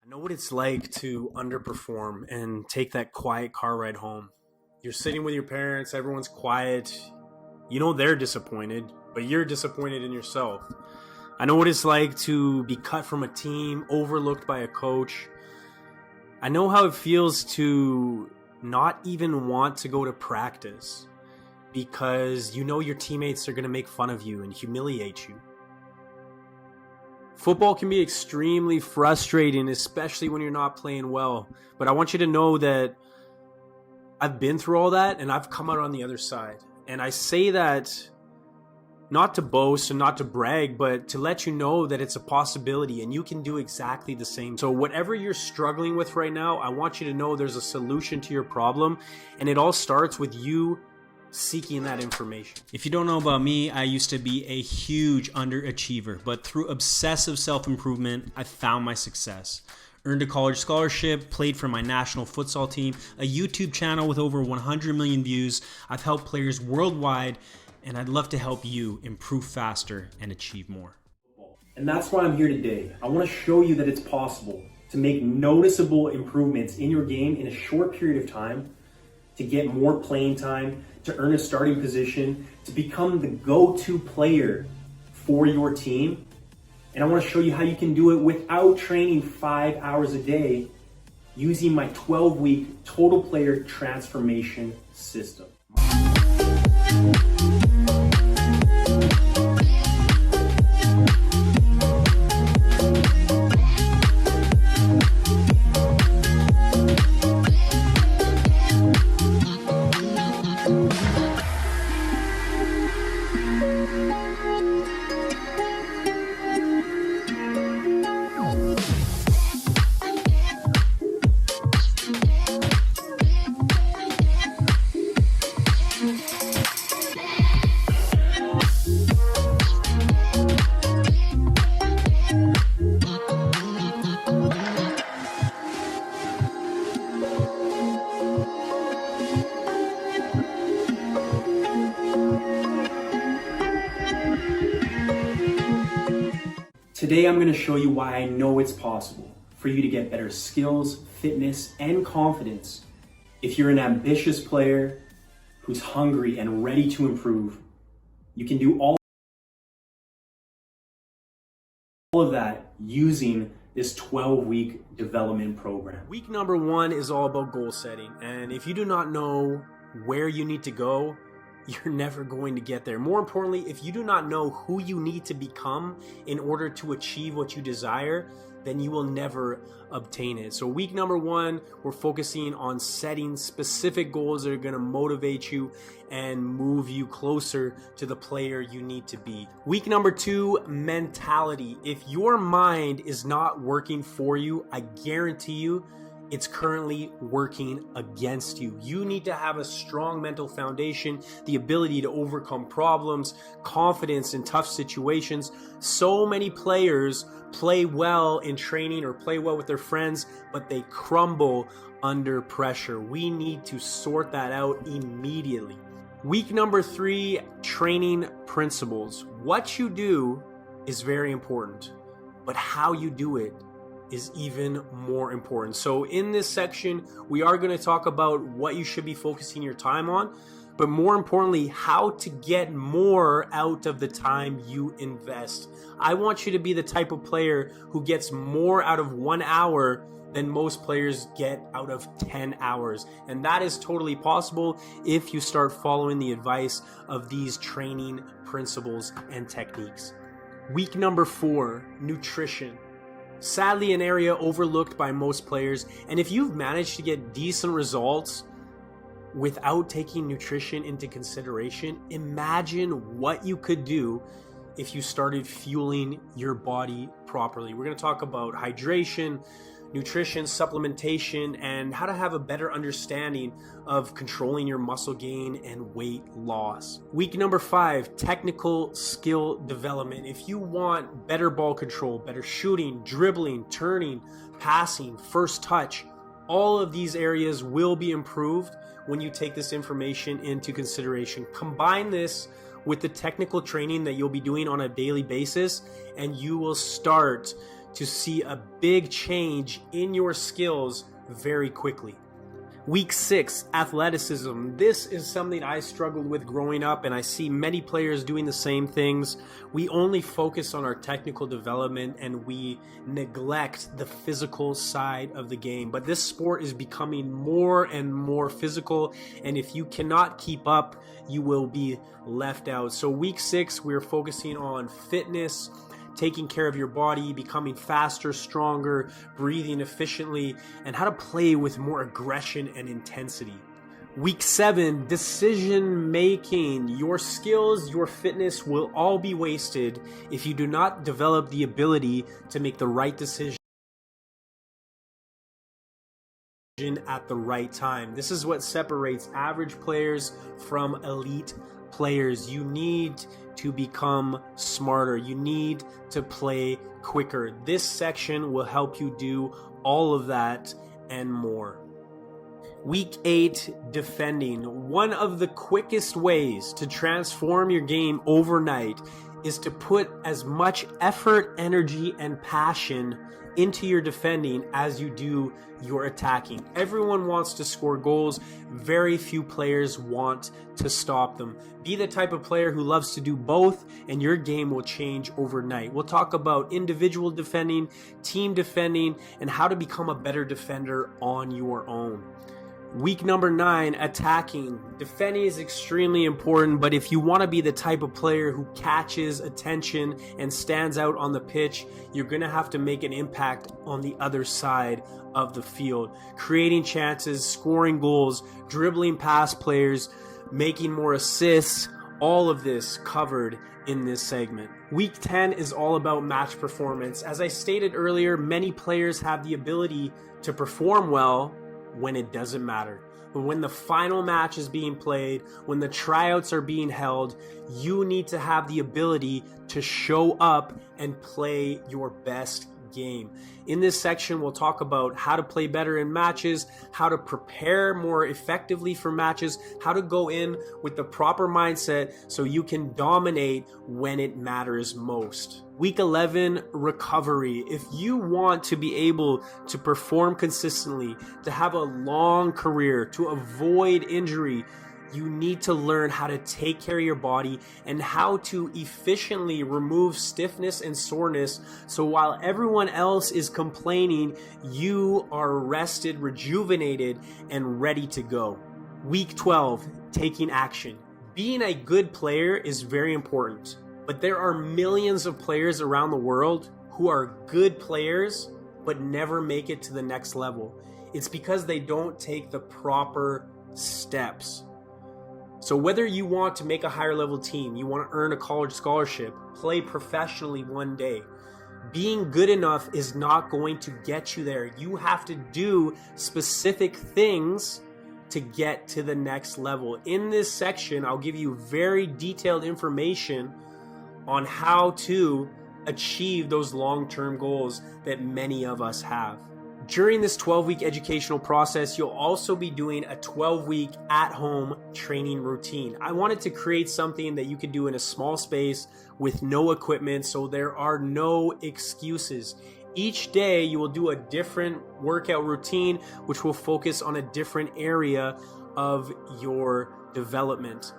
I know what it's like to underperform and take that quiet car ride home. You're sitting with your parents, everyone's quiet. You know they're disappointed, but you're disappointed in yourself. I know what it's like to be cut from a team, overlooked by a coach. I know how it feels to not even want to go to practice because you know your teammates are going to make fun of you and humiliate you. Football can be extremely frustrating, especially when you're not playing well. But I want you to know that I've been through all that and I've come out on the other side. And I say that not to boast and not to brag, but to let you know that it's a possibility and you can do exactly the same. So whatever you're struggling with right now, I want you to know there's a solution to your problem. And it all starts with you seeking that information. If you don't know about me, I used to be a huge underachiever, but through obsessive self-improvement, I found my success. Earned a college scholarship, played for my national futsal team, a YouTube channel with over 100 million views. I've helped players worldwide, and I'd love to help you improve faster and achieve more. And that's why I'm here today. I want to show you that it's possible to make noticeable improvements in your game in a short period of time, to get more playing time, to earn a starting position, to become the go-to player for your team. And I want to show you how you can do it without training 5 hours a day using my 12-week total player transformation system. Today I'm going to show you why I know it's possible for you to get better skills, fitness, and confidence if you're an ambitious player who's hungry and ready to improve. You can do all of that using this 12-week development program. Week number 1 is all about goal setting, and if you do not know where you need to go, you're never going to get there. More importantly, if you do not know who you need to become in order to achieve what you desire, then you will never obtain it. So week number 1, we're focusing on setting specific goals that are going to motivate you and move you closer to the player you need to be. Week number 2, mentality. If your mind is not working for you, I guarantee you it's currently working against you. You need to have a strong mental foundation, the ability to overcome problems, confidence in tough situations. So many players play well in training or play well with their friends, but they crumble under pressure. We need to sort that out immediately. Week number 3, training principles. What you do is very important, but how you do it is even more important. So in this section, we are going to talk about what you should be focusing your time on, but more importantly, how to get more out of the time you invest. I want you to be the type of player who gets more out of 1 hour than most players get out of 10 hours. And that is totally possible if you start following the advice of these training principles and techniques. Week number 4, nutrition. Sadly, an area overlooked by most players. And if you've managed to get decent results without taking nutrition into consideration, imagine what you could do if you started fueling your body properly. We're going to talk about hydration, nutrition, supplementation, and how to have a better understanding of controlling your muscle gain and weight loss. Week number 5, technical skill development. If you want better ball control, better shooting, dribbling, turning, passing, first touch, all of these areas will be improved when you take this information into consideration. Combine this with the technical training that you'll be doing on a daily basis, and you will start to see a big change in your skills very quickly. Week 6, athleticism. This is something I struggled with growing up, and I see many players doing the same things. We only focus on our technical development and we neglect the physical side of the game. But this sport is becoming more and more physical, and if you cannot keep up, you will be left out. So week 6, we're focusing on fitness, taking care of your body, becoming faster, stronger, breathing efficiently, and how to play with more aggression and intensity. Week 7, decision making. Your skills, your fitness will all be wasted if you do not develop the ability to make the right decision at the right time. This is what separates average players from elite players. You need to become smarter. You need to play quicker. This section will help you do all of that and more. Week 8, defending. One of the quickest ways to transform your game overnight is to put as much effort, energy, and passion into your defending as you do your attacking. Everyone wants to score goals. Very few players want to stop them. Be the type of player who loves to do both, and your game will change overnight. We'll talk about individual defending, team defending, and how to become a better defender on your own. Week number 9, attacking. Defending is extremely important, but if you want to be the type of player who catches attention and stands out on the pitch, you're going to have to make an impact on the other side of the field. Creating chances, scoring goals, dribbling past players, making more assists, all of this covered in this segment. Week 10 is all about match performance. As I stated earlier, many players have the ability to perform well when it doesn't matter. But when the final match is being played, when the tryouts are being held, you need to have the ability to show up and play your best game. In this section, we'll talk about how to play better in matches, how to prepare more effectively for matches, how to go in with the proper mindset so you can dominate when it matters most. Week 11, recovery. If you want to be able to perform consistently, to have a long career, to avoid injury, you need to learn how to take care of your body and how to efficiently remove stiffness and soreness, so while everyone else is complaining, you are rested, rejuvenated, and ready to go. Week 12, taking action. Being a good player is very important, but there are millions of players around the world who are good players but never make it to the next level. It's because they don't take the proper steps. So whether you want to make a higher level team, you want to earn a college scholarship, play professionally one day, being good enough is not going to get you there. You have to do specific things to get to the next level. In this section, I'll give you very detailed information on how to achieve those long-term goals that many of us have. During this 12-week educational process, you'll also be doing a 12-week at-home training routine. I wanted to create something that you can do in a small space with no equipment, so there are no excuses. Each day you will do a different workout routine, which will focus on a different area of your development.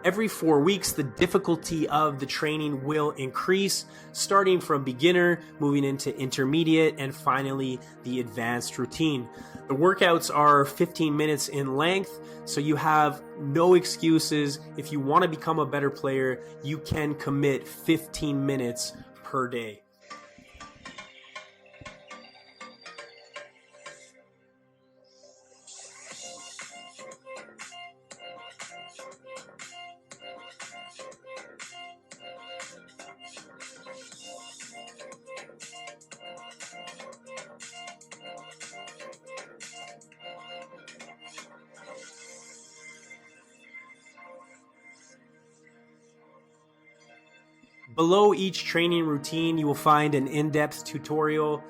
Every 4 weeks, the difficulty of the training will increase, starting from beginner, moving into intermediate, and finally the advanced routine. The workouts are 15 minutes in length, so you have no excuses. If you want to become a better player, you can commit 15 minutes per day. Below each training routine, you will find an in-depth tutorial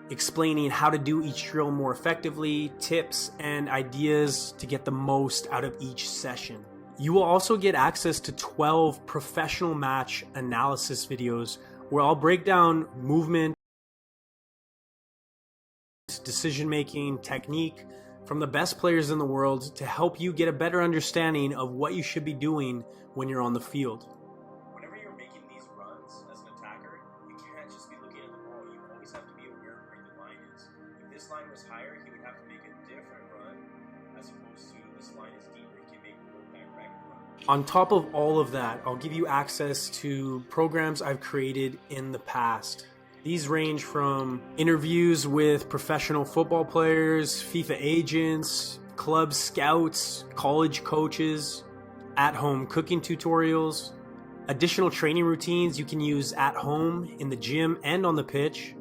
explaining how to do each drill more effectively, tips and ideas to get the most out of each session. You will also get access to 12 professional match analysis videos where I'll break down movement, decision making, technique from the best players in the world to help you get a better understanding of what you should be doing when you're on the field. Whenever you're making these runs as an attacker, you can't just be looking at the ball. You always have to be aware of where the line is. If this line was higher, he would have to make a different run as opposed to this line is deeper. He can make a more direct run. On top of all of that, I'll give you access to programs I've created in the past. These range from interviews with professional football players, FIFA agents, club scouts, college coaches, at-home cooking tutorials, additional training routines you can use at home, in the gym, and on the pitch.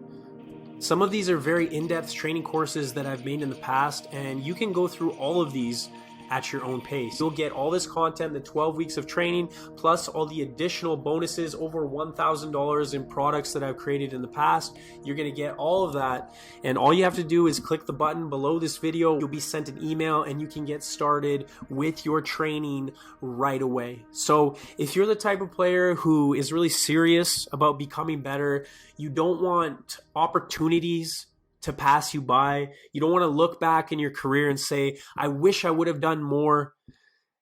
Some of these are very in-depth training courses that I've made in the past, and you can go through all of these at your own pace. You'll get all this content, the 12 weeks of training, plus all the additional bonuses, over $1,000 in products that I've created in the past. You're gonna get all of that, and all you have to do is click the button below this video. You'll be sent an email and you can get started with your training right away. So if you're the type of player who is really serious about becoming better, you don't want opportunities to pass you by, you don't want to look back in your career and say, I wish I would have done more,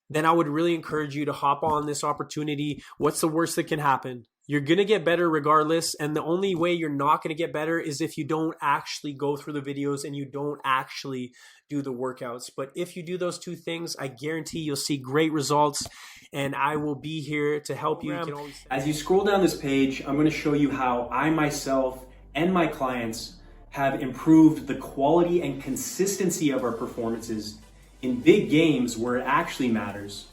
then I would really encourage you to hop on this opportunity. What's the worst that can happen? You're going to get better regardless, and the only way you're not going to get better is if you don't actually go through the videos and you don't actually do the workouts. But if you do those two things, I guarantee you'll see great results, and I will be here to help you. As you scroll down this page, I'm going to show you how I myself and my clients have improved the quality and consistency of our performances in big games where it actually matters,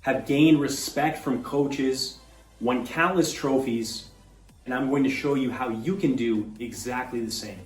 have gained respect from coaches, won countless trophies, and I'm going to show you how you can do exactly the same.